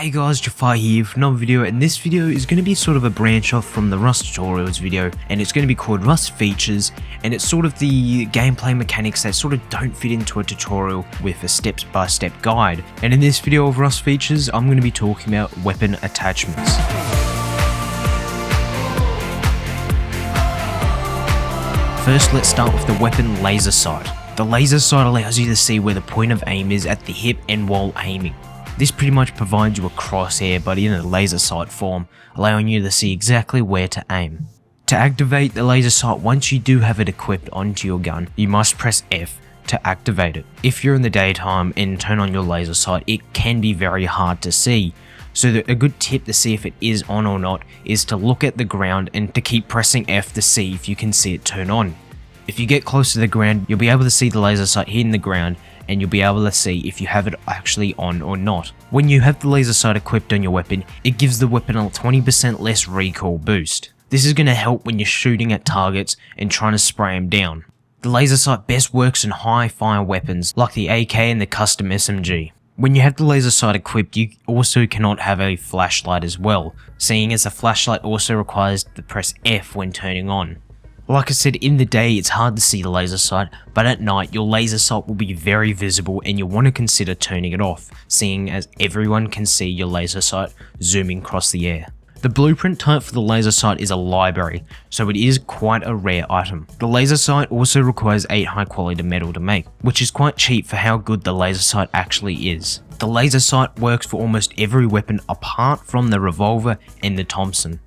Hey guys, Jafar here with another video, and this video is going to be sort of a branch off from the Rust tutorials video, and it's going to be called Rust Features, and it's sort of the gameplay mechanics that sort of don't fit into a tutorial with a step-by-step guide. And in this video of Rust Features, I'm going to be talking about weapon attachments. First, let's start with the weapon laser sight. The laser sight allows you to see where the point of aim is at the hip and while aiming. This pretty much provides you a crosshair, but in a laser sight form, allowing you to see exactly where to aim. To activate the laser sight, once you do have it equipped onto your gun, you must press F to activate it. If you're in the daytime and turn on your laser sight, it can be very hard to see. So a good tip to see if it is on or not is to look at the ground and to keep pressing F to see if you can see it turn on. If you get close to the ground, you'll be able to see the laser sight hitting the ground, and you'll be able to see if you have it actually on or not. When you have the laser sight equipped on your weapon, it gives the weapon a 20% less recoil boost. This is going to help when you're shooting at targets and trying to spray them down. The laser sight best works in high fire weapons like the AK and the custom SMG. When you have the laser sight equipped, you also cannot have a flashlight as well, seeing as the flashlight also requires to press F when turning on. Like I said, in the day it's hard to see the laser sight, but at night your laser sight will be very visible and you'll want to consider turning it off, seeing as everyone can see your laser sight zooming across the air. The blueprint type for the laser sight is a library, so it is quite a rare item. The laser sight also requires 8 high quality metal to make, which is quite cheap for how good the laser sight actually is. The laser sight works for almost every weapon apart from the revolver and the Thompson.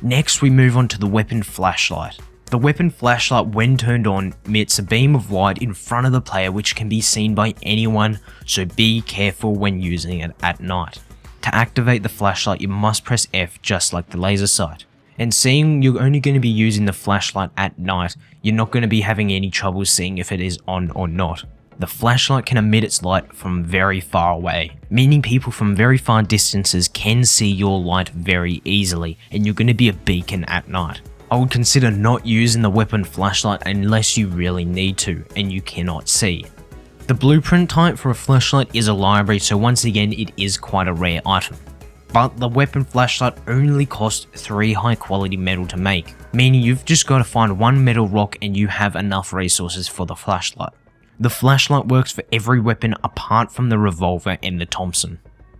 Next we move on to the weapon flashlight. The weapon flashlight, when turned on, emits a beam of light in front of the player which can be seen by anyone, so be careful when using it at night. To activate the flashlight, you must press F just like the laser sight. And seeing you're only going to be using the flashlight at night, you're not going to be having any trouble seeing if it is on or not. The flashlight can emit its light from very far away, meaning people from very far distances can see your light very easily, and you're going to be a beacon at night. I would consider not using the weapon flashlight unless you really need to and you cannot see. The blueprint type for a flashlight is a library, so once again it is quite a rare item. But the weapon flashlight only costs 3 high quality metal to make, meaning you've just got to find 1 metal rock and you have enough resources for the flashlight. The flashlight works for every weapon apart from the revolver and the Thompson.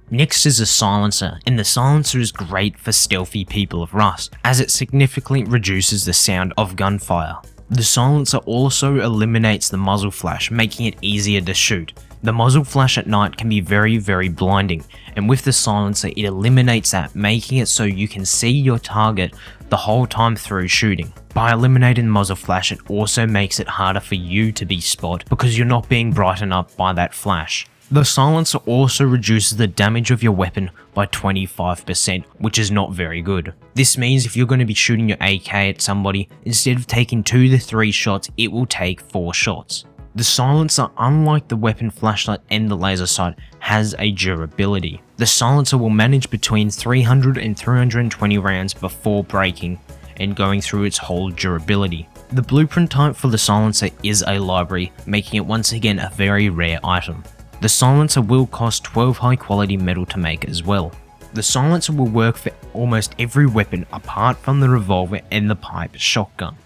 Next is a silencer, and the silencer is great for stealthy people of Rust, as it significantly reduces the sound of gunfire. The silencer also eliminates the muzzle flash, making it easier to shoot. The muzzle flash at night can be very blinding, and with the silencer it eliminates that, making it so you can see your target the whole time through shooting. By eliminating the muzzle flash, it also makes it harder for you to be spotted because you're not being brightened up by that flash. The silencer also reduces the damage of your weapon by 25%, which is not very good. This means if you're going to be shooting your AK at somebody, instead of taking 2 to 3 shots, it will take 4 shots. The silencer, unlike the weapon flashlight and the laser sight, has a durability. The silencer will manage between 300 and 320 rounds before breaking and going through its whole durability. The blueprint type for the silencer is a library, making it once again a very rare item. The silencer will cost 12 high quality metal to make as well. The silencer will work for almost every weapon apart from the revolver and the pipe shotgun.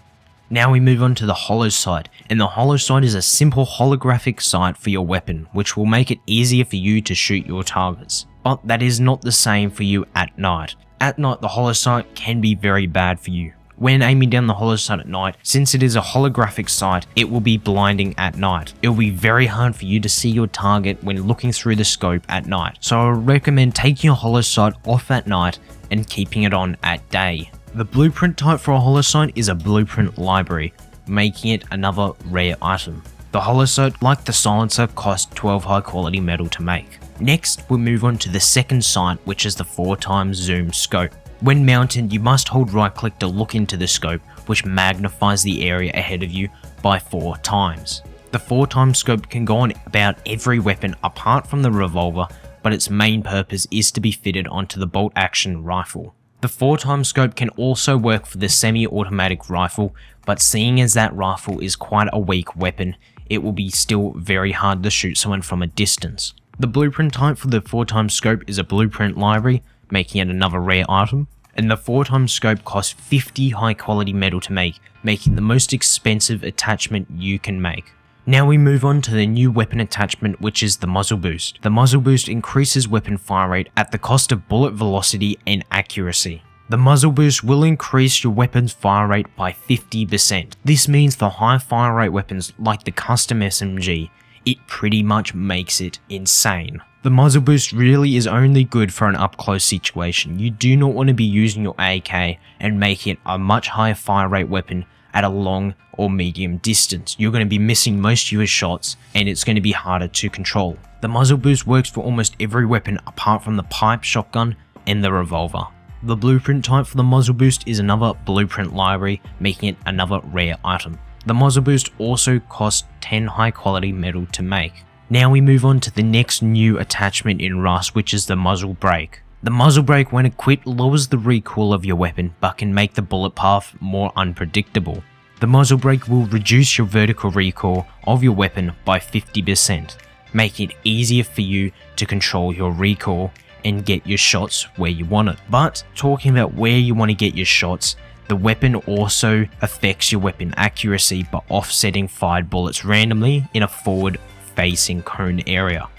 Now we move on to the hollow sight, and the hollow sight is a simple holographic sight for your weapon, which will make it easier for you to shoot your targets. But that is not the same for you at night. At night the hollow sight can be very bad for you. When aiming down the hollow sight at night, since it is a holographic sight, it will be blinding at night. It will be very hard for you to see your target when looking through the scope at night. So I would recommend taking your hollow sight off at night and keeping it on at day. The blueprint type for a hollow sight is a blueprint library, making it another rare item. The hollow sight, like the silencer, costs 12 high quality metal to make. Next, we'll move on to the second sight, which is the 4x zoom scope. When mounted, you must hold right click to look into the scope, which magnifies the area ahead of you by 4 times. The 4x scope can go on about every weapon apart from the revolver, but its main purpose is to be fitted onto the bolt action rifle. The 4x scope can also work for the semi-automatic rifle, but seeing as that rifle is quite a weak weapon, it will be still very hard to shoot someone from a distance. The blueprint type for the 4x scope is a blueprint library, making it another rare item, and the 4x scope costs 50 high quality metal to make, making the most expensive attachment you can make. Now we move on to the new weapon attachment, which is the Muzzle Boost. The Muzzle Boost increases weapon fire rate at the cost of bullet velocity and accuracy. The Muzzle Boost will increase your weapon's fire rate by 50%. This means for high fire rate weapons like the custom SMG, it pretty much makes it insane. The Muzzle Boost really is only good for an up close situation. You do not want to be using your AK and making it a much higher fire rate weapon at a long or medium distance. You're going to be missing most of your shots and it's going to be harder to control. The Muzzle Boost works for almost every weapon apart from the pipe shotgun and the revolver. The blueprint type for the Muzzle Boost is another blueprint library, making it another rare item. The Muzzle Boost also costs 10 high quality metal to make. Now we move on to the next new attachment in Rust, which is the Muzzle Break. The Muzzle Break, when equipped, lowers the recoil of your weapon but can make the bullet path more unpredictable. The Muzzle Break will reduce your vertical recoil of your weapon by 50%, making it easier for you to control your recoil and get your shots where you want it. But talking about where you want to get your shots, the weapon also affects your weapon accuracy by offsetting fired bullets randomly in a forward facing cone area.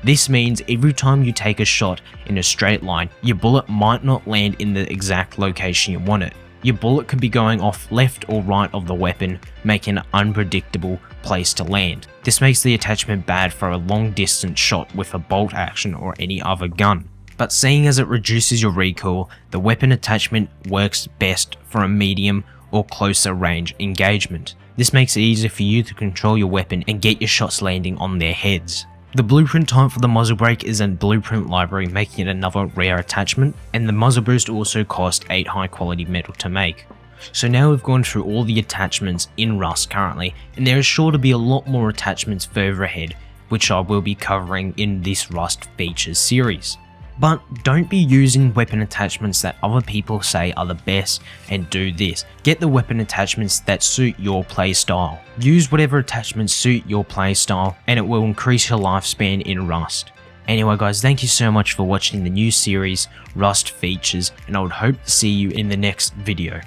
This means every time you take a shot in a straight line, your bullet might not land in the exact location you want it. Your bullet could be going off left or right of the weapon, making an unpredictable place to land. This makes the attachment bad for a long distance shot with a bolt action or any other gun. But seeing as it reduces your recoil, the weapon attachment works best for a medium or closer range engagement. This makes it easier for you to control your weapon and get your shots landing on their heads. The blueprint type for the Muzzle Break is a blueprint library, making it another rare attachment, and the Muzzle Boost also costs 8 high quality metal to make. So now we've gone through all the attachments in Rust currently, and there is sure to be a lot more attachments further ahead, which I will be covering in this Rust features series. But don't be using weapon attachments that other people say are the best and do this. Get the weapon attachments that suit your playstyle. Use whatever attachments suit your playstyle and it will increase your lifespan in Rust. Anyway guys, thank you so much for watching the new series Rust features, and I would hope to see you in the next video.